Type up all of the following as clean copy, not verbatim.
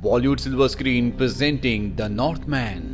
Bollywood silver screen presenting the Northman.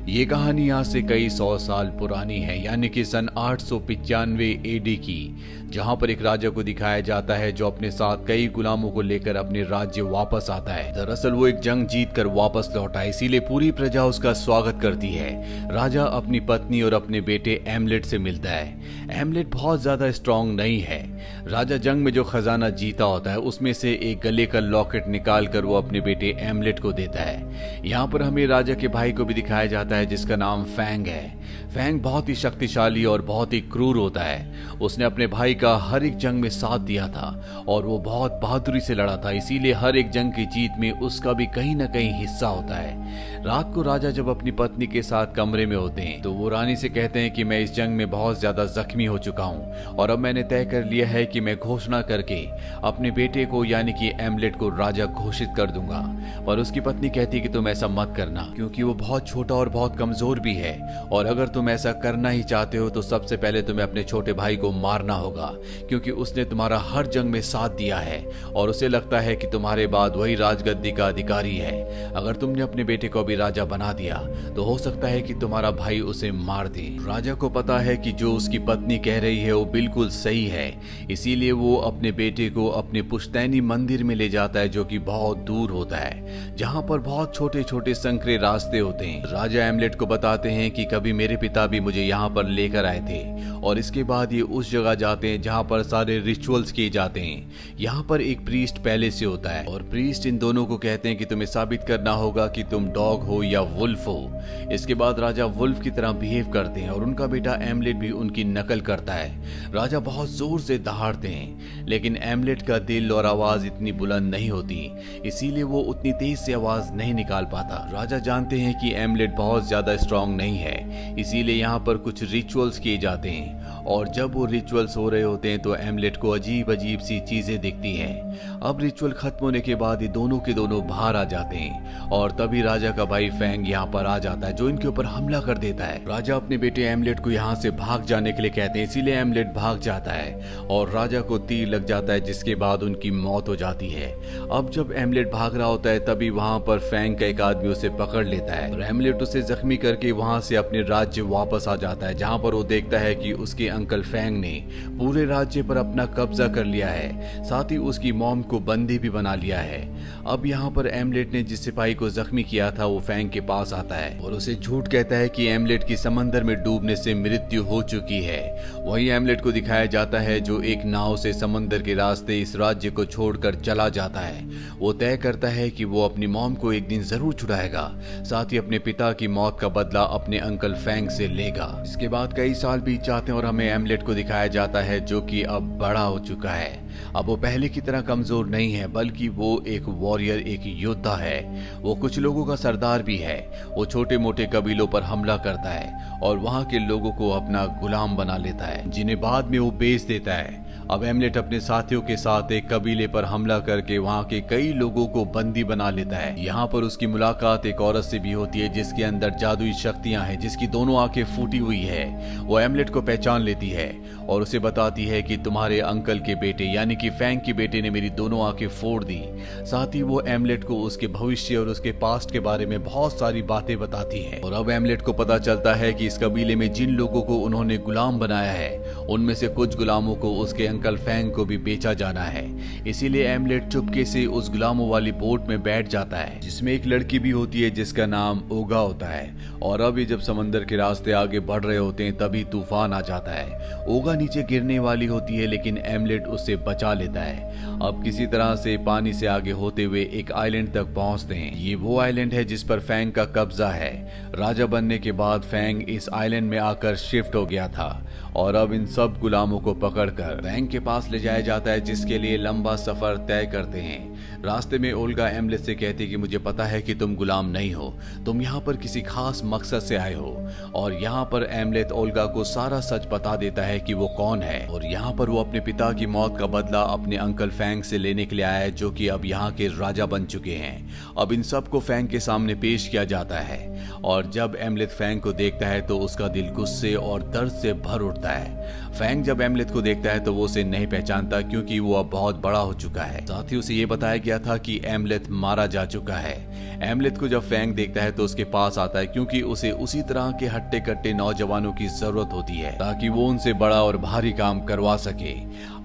ये कहानी आज से कई 100 साल पुरानी है, यानी कि सन 895 एडी की, जहां पर एक राजा को दिखाया जाता है जो अपने साथ कई गुलामों को लेकर अपने राज्य वापस आता है। दरअसल वो एक जंग जीत कर वापस लौटा है, इसीलिए पूरी प्रजा उसका स्वागत करती है। राजा अपनी पत्नी और अपने बेटे एमलेट से मिलता है। एमलेट बहुत ज्यादा स्ट्रांग नहीं है। राजा जंग में जो खजाना जीता होता है उसमें से एक गले का लॉकेट निकाल कर वो अपने बेटे एमलेट को देता है। यहाँ पर हमें राजा के भाई को भी दिखाया जाता है जिसका नाम फैंग है। फैंग बहुत ही शक्तिशाली और बहुत ही क्रूर होता है। उसने अपने भाई का हर एक जंग में साथ दिया था और वो बहुत बहादुरी से लड़ा था, इसीलिए हर एक जंग की जीत में उसका भी कहीं ना कहीं हिस्सा होता है। रात को राजा जब अपनी पत्नी के साथ कमरे में होते हैं तो वो रानी से कहते हैं कि मैं इस जंग में बहुत ज्यादा जख्मी हो चुका हूँ और अब मैंने तय कर लिया है कि मैं घोषणा करके अपने बेटे को यानी कि एमलेट को राजा घोषित कर दूंगा। पर उसकी पत्नी कहती है कि तुम ऐसा मत करना, क्योंकि वो बहुत छोटा और बहुत कमजोर भी है और अगर तुम ऐसा करना ही चाहते हो तो सबसे पहले तुम्हें अपने छोटे भाई को मारना होगा, क्योंकि उसने तुम्हारा हर जंग में साथ दिया है और उसे लगता है कि तुम्हारे बाद वही राजगद्दी का अधिकारी है। अगर तुमने अपने बेटे को भी राजा बना दिया तो हो सकता है कि तुम्हारा भाई उसे मार दे। राजा को पता है कि जो उसकी पत्नी कह रही है वो बिल्कुल सही है, इसीलिए वो अपने बेटे को अपने पुश्तैनी मंदिर में ले जाता है जो कि बहुत दूर होता है, जहाँ पर बहुत छोटे छोटे संकरे रास्ते होते हैं। राजा एमलेट को बताते हैं कि कभी मेरे पिता भी मुझे यहाँ पर लेकर आए थे और इसके बाद ये उस जगह जाते हैं जहाँ पर सारे रिचुअल्स किए जाते हैं। यहाँ पर एक प्रीस्ट पहले से होता है और प्रीस्ट इन दोनों को कहते हैं कि तुम्हें साबित करना होगा कि तुम डॉग हो या वुल्फ हो। इसके बाद राजा वुल्फ की तरह बिहेव करते हैं और उनका बेटा एमलेट भी उनकी नकल करता है। राजा बहुत जोर से दहाड़ते हैं, लेकिन एमलेट का दिल और आवाज इतनी बुलंद नहीं होती, इसीलिए वो उतनी तेज से आवाज नहीं निकाल पाता। राजा जानते हैं कि एमलेट बहुत ज्यादा स्ट्रांग नहीं है, इसीलिए यहाँ पर कुछ रिचुअल्स किए जाते हैं और जब वो रिचुअल्स हो रहे होते हैं तो एमलेट को अजीब अजीब सी चीजें दिखती हैं। अब रिचुअल खत्म होने के बाद ये दोनों के दोनों बाहर आ जाते हैं और तभी राजा का भाई फैंग यहाँ पर आ जाता है जो इनके ऊपर हमला कर देता है। राजा अपने बेटे एमलेट को यहाँ से भाग जाने के लिए कहते हैं, इसीलिए एमलेट भाग जाता है और राजा को तीर लग जाता है, जिसके बाद उनकी मौत हो जाती है। अब जब एमलेट भाग रहा होता है तभी वहां पर फैंग का एक आदमी उसे पकड़ लेता है और एमलेट उसे जख्मी करके वहां से अपने राज्य वापस आ जाता है, जहां पर वो देखता है कि उसके अंकल फैंग ने पूरे राज्य पर अपना कब्जा कर लिया है, साथ ही उसकी मॉम को बंदी भी बना लिया है। अब यहाँ पर एमलेट ने जिस सिपाही को जख्मी किया था वो फैंग के पास आता है और उसे झूठ कहता है कि एमलेट की समंदर में डूबने से मृत्यु हो चुकी है। वही एमलेट को दिखाया जाता है जो एक नाव से समंदर के रास्ते इस राज्य को छोड़कर चला जाता है। वो तय करता है कि वो अपनी मॉम को एक दिन जरूर छुड़ाएगा, साथ ही अपने पिता की मौत का बदला अपने अंकल फैंग से लेगा। इसके बाद कई साल बीत जाते हैं और हमें एमलेट को दिखाया जाता है जो कि अब बड़ा हो चुका है। अब वो पहले की तरह कमजोर नहीं है, बल्कि वो एक वॉरियर, एक योद्धा है। वो कुछ लोगों का सरदार भी है। वो छोटे मोटे कबीलों पर हमला करता है और वहां के लोगों को अपना गुलाम बना लेता है, जिन्हें बाद में वो बेच देता है। अब एमलेट अपने साथियों के साथ एक कबीले पर हमला करके वहां के कई लोगों को बंदी बना लेता है। यहाँ पर उसकी मुलाकात एक औरत से भी होती है जिसके अंदर जादुई शक्तियां हैं, जिसकी दोनों आंखें फूटी हुई है। वो एमलेट को पहचान लेती है और उसे बताती है कि तुम्हारे अंकल के बेटे यानी कि फैंग के बेटे ने मेरी दोनों आंखें फोड़ दी। साथ ही वो एमलेट को उसके भविष्य और उसके पास्ट के बारे में बहुत सारी बातें बताती है और अब एमलेट को पता चलता है कि इस कबीले में जिन लोगों को उन्होंने गुलाम बनाया है उनमें से कुछ गुलामों को उसके अंकल फैंग को भी बेचा जाना है। इसीलिए एमलेट चुपके से उस गुलामों वाली बोट में बैठ जाता है जिसमें एक लड़की भी होती है जिसका नाम ओगा होता है। और अब ये जब समंदर के रास्ते आगे बढ़ रहे होते हैं तभी तूफान आ जाता है। ओगा नीचे गिरने वाली होती है लेकिन एमलेट उससे बचा लेता है। अब किसी तरह से पानी से आगे होते हुए एक आइलैंड तक पहुंचते हैं। ये वो आइलैंड है जिस पर फैंग का कब्जा है। राजा बनने के बाद फैंग इस आइलैंड में आकर शिफ्ट हो गया था और अब इन सब गुलामों को पकड़कर फैंग के पास ले जाया जाता है, जिसके लिए लंबा सफर तय करते हैं। रास्ते में ओल्गा एमलेट से कहती है कि मुझे पता है कि तुम गुलाम नहीं हो, तुम यहाँ पर किसी खास मकसद से आए हो। और यहाँ पर एमलेट ओल्गा को सारा सच बता देता है कि वो कौन है और यहाँ पर वो अपने पिता की मौत का बदला अपने अंकल फैंग से लेने के लिए आया है, जो कि अब यहाँ के राजा बन चुके हैं। अब इन सब को फैंग के सामने पेश किया जाता है और जब एमलेट फैंग को देखता है तो उसका दिल गुस्से और दर्द से भर उठता है। फैंग जब एमलेट को देखता है तो वो उसे उसे नहीं पहचानता क्योंकि वो अब बहुत बड़ा हो चुका है। साथ ही उसे ये बताया गया था कि एमलेथ मारा जा चुका है। एमलेथ को जब फैंग देखता है तो उसके पास आता है क्योंकि उसे उसी तरह के हट्टे कट्टे नौजवानों की जरूरत होती है ताकि वो उनसे बड़ा और भारी काम करवा सके।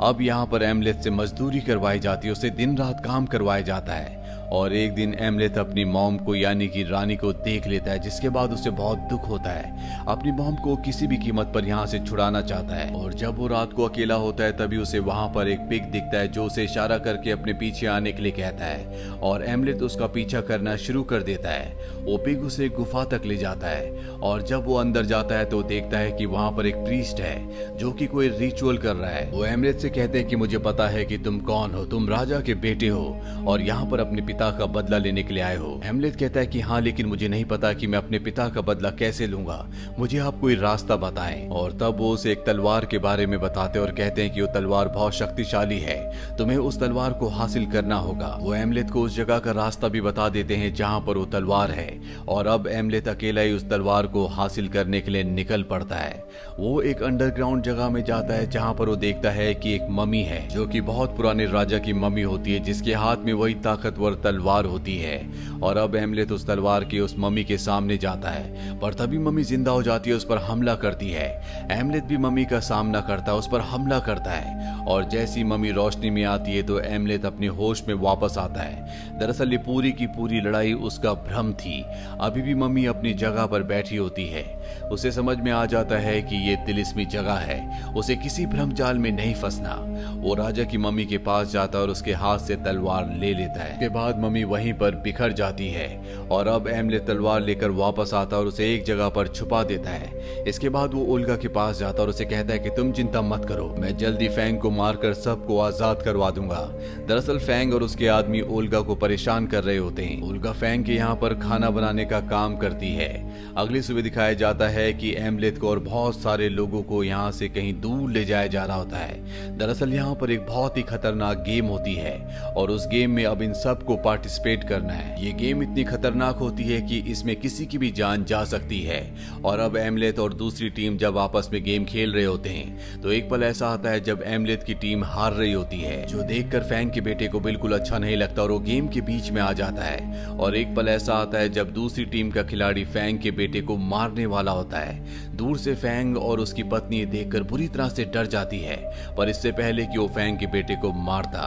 अब यहाँ पर एमलेथ से मजदूरी करवाई जाती है, उसे दिन रात काम करवाया जाता है। और एक दिन एमलेथ अपनी मॉम को यानी कि रानी को देख लेता है, जिसके बाद उसे बहुत दुख होता है। अपनी मॉम को किसी भी कीमत पर यहाँ से छुड़ाना चाहता है। और जब वो रात को अकेला होता है तभी उसे वहाँ पर एक पिग दिखता है जो उसे इशारा करके अपने पीछे आने के लिए कहता है और एमलेथ उसका पीछा करना शुरू कर देता है। वो पिग उसे गुफा तक ले जाता है और जब वो अंदर जाता है तो देखता है कि वहाँ पर एक प्रीस्ट है जो कि कोई रिचुअल कर रहा है। वो एमलेथ से कहते हैं कि मुझे पता है कि तुम कौन हो, तुम राजा के बेटे हो और यहाँ पर अपने पिता का बदला लेने के लिए आए हो। एमलेथ कहता है कि हाँ, लेकिन मुझे नहीं पता कि मैं अपने पिता का बदला कैसे लूंगा, मुझे आप कोई रास्ता बताएं। और तब वो उसे एक तलवार के बारे में बताते और कहते हैं कि वो तलवार बहुत शक्तिशाली है, तुम्हें उस तलवार को हासिल करना होगा। वो एमलेथ को उस जगह का रास्ता भी बता देते हैं जहाँ पर वो तलवार है और अब एमलेथ अकेला ही उस तलवार को हासिल करने के लिए निकल पड़ता है। वो एक अंडरग्राउंड जगह में जाता है जहाँ पर वो देखता है कि एक मम्मी है जो कि बहुत पुराने राजा की मम्मी होती है जिसके हाथ में वही ताकतवर तलवार होती है। और अब एमलेथ उस तलवार की उस मम्मी के सामने जाता है पर तभी मम्मी जिंदा हो जाती है, उस पर हमला करती है। एमलेथ भी मम्मी का सामना करता है, उस पर हमला करता है और जैसी मम्मी रोशनी में आती है तो एमलेथ अपने होश में वापस आता है। दरअसल ये पूरी की पूरी लड़ाई उसका भ्रम थी, अभी भी मम्मी अपनी जगह पर बैठी होती है। उसे समझ में आ जाता है कि ये तिलिस्मी जगह है, उसे किसी भ्रम जाल में नहीं फंसना। वो राजा की मम्मी के पास जाता है और उसके हाथ से तलवार ले लेता है। इसके बाद मम्मी वहीं पर बिखर जाती है और अब एमलेथ तलवार लेकर वापस आता है और उसे एक जगह पर छुपा देता है। इसके बाद वो ओल्गा के पास जाता है और उसे कहता है कि तुम चिंता मत करो, मैं जल्दी फैंग को मारकर सबको आजाद करवा दूंगा। दरअसल फैंग और उसके आदमी ओल्गा को परेशान कर रहे होते हैं। ओल्गा फैंग के यहाँ पर खाना बनाने का काम करती है। अगली सुबह दिखाया जाता है कि एमलेथ को और बहुत सारे लोगों को यहाँ से कहीं दूर ले जाया जा रहा होता है। दरअसल यहाँ पर एक बहुत ही खतरनाक गेम होती है और उस गेम में अब इन सबको पार्टिसिपेट करना है। ये गेम इतनी खतरनाक होती है कि इसमें किसी की भी जान जा सकती है। और अब एमलेथ और दूसरी टीम जब आपस में गेम खेल रहे होते हैं तो एक पल ऐसा आता है जब एमलेथ की टीम हार रही होती है, जो देखकर फैंग के बेटे को बिल्कुल अच्छा नहीं लगता और वो गेम के बीच में आ जाता है। और एक पल ऐसा आता है जब दूसरी टीम का खिलाड़ी फैंग के बेटे को मारने वाला होता है। दूर से फैंग और उसकी पत्नी देखकर बुरी तरह से डर जाती है, पर इससे पहले कि वो फैंग के बेटे को मारता,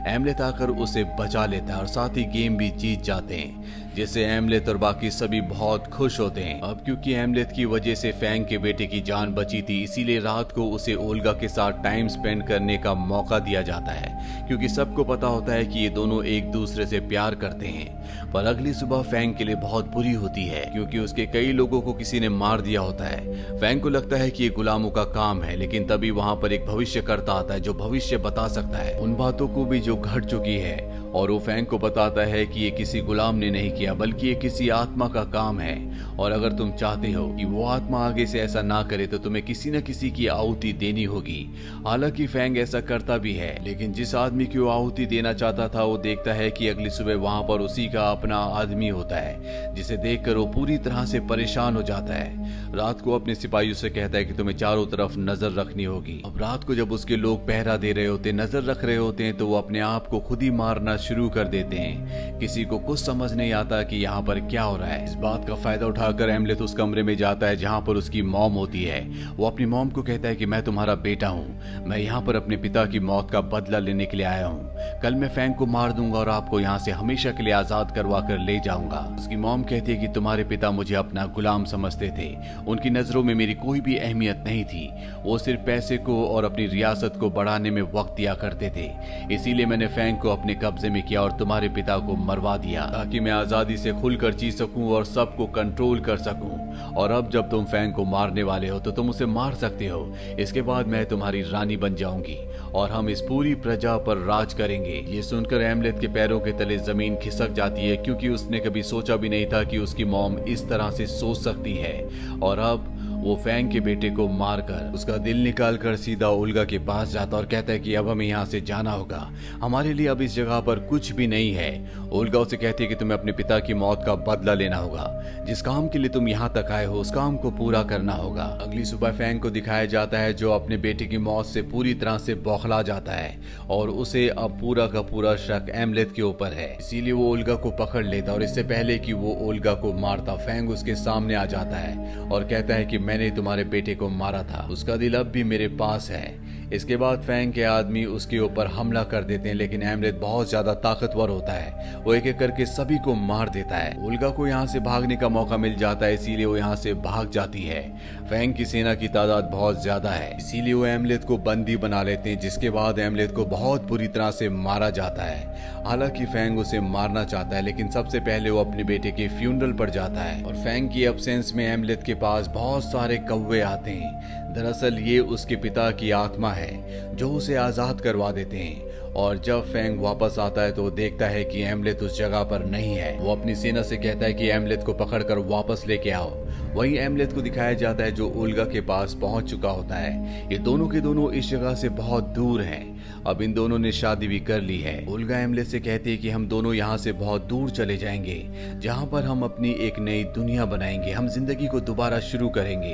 एमलेथ आकर उसे बचा लेता है और साथ ही गेम भी जीत जाते हैं, जिससे एमलेथ और बाकी सभी बहुत खुश होते हैं। अब क्योंकि एमलेथ की वजह से फैंग के बेटे की जान बची थी, इसीलिए रात को उसे ओल्गा के साथ टाइम स्पेंड करने का मौका दिया जाता है, क्योंकि सबको पता होता है कि ये दोनों एक दूसरे से प्यार करते हैं। पर अगली सुबह फैंग के लिए बहुत बुरी होती है क्योंकि उसके कई लोगों को किसी ने मार दिया होता है। फैंग को लगता है कि ये गुलामों का काम है, लेकिन तभी वहां पर एक भविष्यकर्ता आता है जो भविष्य बता सकता है उन बातों को भी जो घट चुकी है। और वो फैंग को बताता है कि ये किसी गुलाम ने नहीं किया बल्कि ये किसी आत्मा का काम है, और अगर तुम चाहते हो कि वो आत्मा आगे से ऐसा ना करे तो तुम्हें किसी न किसी की आहुति देनी होगी। हालांकि फैंग ऐसा करता भी है, लेकिन जिस आदमी की वो आहुति देना चाहता था वो देखता है कि अगली सुबह वहां पर उसी का अपना आदमी होता है, जिसे देखकर वो पूरी तरह से परेशान हो जाता है। रात को अपने सिपाहियों से कहता है कि तुम्हें चारों तरफ नजर रखनी होगी। अब रात को जब उसके लोग पहरा दे रहे होते, नजर रख रहे होते हैं, तो वो अपने आप को खुद ही मारना शुरू कर देते हैं। किसी को कुछ समझ नहीं आता कि यहाँ पर क्या हो रहा है। इस बात का फायदा उठाकर एमलेथ उस कमरे में जाता है जहाँ पर उसकी मॉम होती है। वो अपनी मॉम को कहता है कि मैं तुम्हारा बेटा हूँ, मैं यहाँ पर अपने पिता की मौत का बदला लेने के लिए आया हूँ। कल मैं फैंग को मार दूंगा और आपको यहाँ से हमेशा के लिए आजाद करवा कर ले जाऊंगा। उसकी मॉम कहती है कि तुम्हारे पिता मुझे अपना गुलाम समझते थे, उनकी नजरों में मेरी कोई भी अहमियत नहीं थी, वो सिर्फ पैसे को और अपनी रियासत को बढ़ाने में वक्त दिया करते थे। इसीलिए मैंने फैंग को अपने कब्जे में किया और तुम्हारे पिता को मरवा दिया ताकि मैं आजादी से खुलकर जी सकूं और सबको कंट्रोल कर सकूं। और अब जब तुम फैंग को मारने वाले हो तो तुम उसे मार सकते हो। इसके बाद मैं तुम्हारी रानी बन जाऊंगी और हम इस पूरी प्रजा पर राज करेंगे। ये सुनकर एमलेथ के पैरों के तले जमीन खिसक जाती है, क्योंकि उसने कभी सोचा भी नहीं था कि उसकी मॉम इस तरह से सोच सकती है। और अब वो फैंग के बेटे को मारकर उसका दिल निकालकर सीधा ओल्गा के पास जाता और कहता है कि अब हमें यहाँ से जाना होगा, हमारे लिए अब इस जगह पर कुछ भी नहीं है। ओल्गा उसे कहती है कि तुम्हें अपने पिता की मौत का बदला लेना होगा, जिस काम के लिए तुम यहाँ तक आए हो उस काम को पूरा करना होगा। अगली सुबह फैंग को दिखाया जाता है जो अपने बेटे की मौत से पूरी तरह से बौखला जाता है और उसे अब पूरा का पूरा शक एमलेथ के ऊपर है। इसीलिए वो ओल्गा को पकड़ लेता और इससे पहले कि वो ओल्गा को मारता फैंग उसके सामने आ जाता है और कहता है कि मैंने तुम्हारे बेटे को मारा था, उसका दिल अब भी मेरे पास है। इसके बाद फैंग के आदमी उसके ऊपर हमला कर देते हैं, लेकिन एमलेथ बहुत ज्यादा ताकतवर होता है, वो एक एक करके सभी को मार देता है। ओल्गा को यहाँ से भागने का मौका मिल जाता है, इसीलिए वो यहाँ से भाग जाती है। फैंग की सेना की तादाद बहुत ज्यादा है, इसीलिए वो एमलेथ को बंदी बना लेते हैं, जिसके बाद एमलेथ को बहुत बुरी तरह से मारा जाता है। हालांकि फैंग उसे मारना चाहता है, लेकिन सबसे पहले वो अपने बेटे के फ्यूनरल पर जाता है और फैंग की एब्सेंस में एमलेथ के पास बहुत सारे कौवे आते हैं। दरअसल ये उसके पिता की आत्मा है जो उसे आजाद करवा देते हैं। और जब फैंग वापस आता है तो वो देखता है कि एमलेथ उस जगह पर नहीं है। वो अपनी सेना से कहता है कि एमलेथ को पकड़कर वापस लेके आओ। वहीं एमलेथ को दिखाया जाता है जो ओल्गा के पास पहुंच चुका होता है। ये दोनों के दोनों इस जगह से बहुत दूर हैं। अब इन दोनों ने शादी भी कर ली है। ओल्गा एमलेथ से कहती है कि हम दोनों यहाँ से बहुत दूर चले जाएंगे, जहाँ पर हम अपनी एक नई दुनिया बनाएंगे, हम जिंदगी को दोबारा शुरू करेंगे।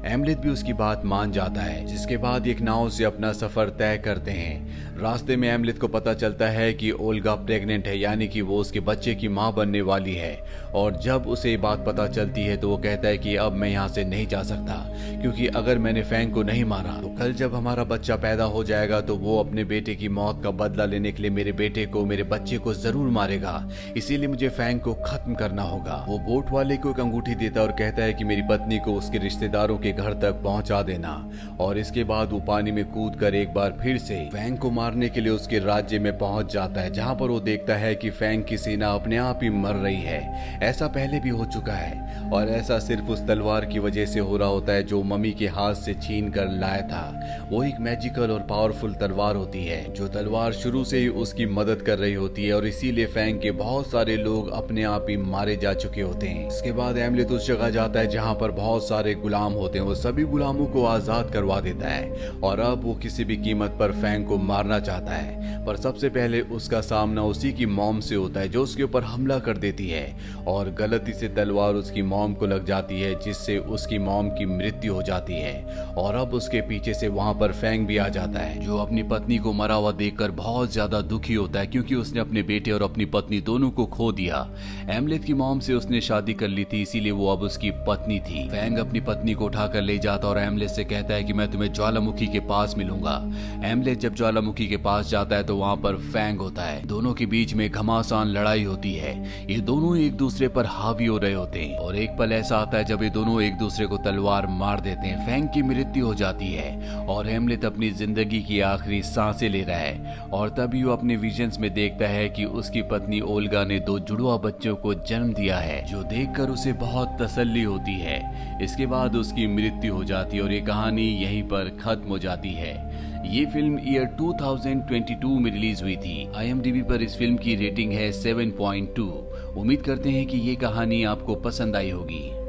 एमलेथ भी उसकी बात मान जाता है, जिसके बाद एक नाव से अपना सफर तय करते हैं। रास्ते में एमलेथ को पता चलता है कि ओल्गा प्रेग्नेंट है, यानी कि वो उसके बच्चे की माँ बनने वाली है। और जब उसे ये बात पता चलती है तो वो कहता है कि अब मैं यहाँ से नहीं जा सकता, क्योंकि अगर मैंने फैंग को नहीं मारा तो कल जब हमारा बच्चा पैदा हो जाएगा तो वो अपने बेटे की मौत का बदला लेने के लिए मेरे बेटे को, मेरे बच्चे को जरूर मारेगा। इसीलिए मुझे फैंग को खत्म करना होगा। वो बोट वाले को एक अंगूठी देता और कहता है कि मेरी पत्नी को उसके रिश्तेदारों के घर तक पहुंचा देना। और इसके बाद वो पानी में कूद कर एक बार फिर से फैंग को मारने के लिए उसके राज्य में पहुंच जाता है, जहां पर वो देखता है कि फैंग की सेना अपने आप ही मर रही है। ऐसा पहले भी हो चुका है और ऐसा सिर्फ उस तलवार की वजह से हो रहा होता है जो मम्मी के हाथ से छीन कर लाया था। वो एक मैजिकल और पावरफुल तलवार होती है, जो तलवार शुरू से ही उसकी मदद कर रही होती है और इसीलिए फैंग के बहुत सारे लोग अपने आप ही मारे जा चुके होते हैं। इसके बाद एमलेथ उस जगह जाता है जहाँ पर बहुत सारे गुलाम होते हैं। वो सभी गुलामों को आजाद करवा देता है और अब वो किसी भी कीमत पर फैंग को मारना चाहता है, पर सबसे पहले उसका सामना उसी की मॉम से होता है जो उसके ऊपर हमला कर देती है और गलती से तलवार उसकी मॉम को लग जाती है, जिससे उसकी मॉम की मृत्यु हो जाती है। और अब उसके पीछे से वहां पर फैंग भी आ जाता है, जो अपनी पत्नी को मरा हुआ देखकर बहुत ज्यादा दुखी होता है, क्योंकि उसने अपने बेटे और अपनी पत्नी दोनों को खो दिया। एमलेथ की मॉम से उसने शादी कर ली थी, इसीलिए वो अब उसकी पत्नी थी। फैंग अपनी पत्नी को उठाकर ले जाता और एमलेथ से कहता है कि मैं तुम्हें ज्वालामुखी के पास मिलूंगा। एमलेथ जब ज्वालामुखी के पास जाता है तो वहां पर फैंग होता है। दोनों के बीच में घमासान लड़ाई होती है। ये दोनों एक दूसरे पर हावी हो रहे होते हैं और एक पल ऐसा आता है जब ये दोनों एक दूसरे को तलवार मार देते हैं। फैंग की मृत्यु हो जाती है और एमलेथ अपनी जिंदगी की आखिरी सांसें ले रहा है और तभी वो अपने विजन्स में देखता है कि उसकी पत्नी ओल्गा ने 2 जुड़वा बच्चों को जन्म दिया है, जो देखकर उसे बहुत तसल्ली होती है। इसके बाद उसकी मृत्यु हो जाती है और ये कहानी यहीं पर खत्म हो जाती है। ये फिल्म ईयर 2022 में रिलीज हुई थी। IMDb पर इस फिल्म की रेटिंग है 7.2। उम्मीद करते हैं कि ये कहानी आपको पसंद आई होगी।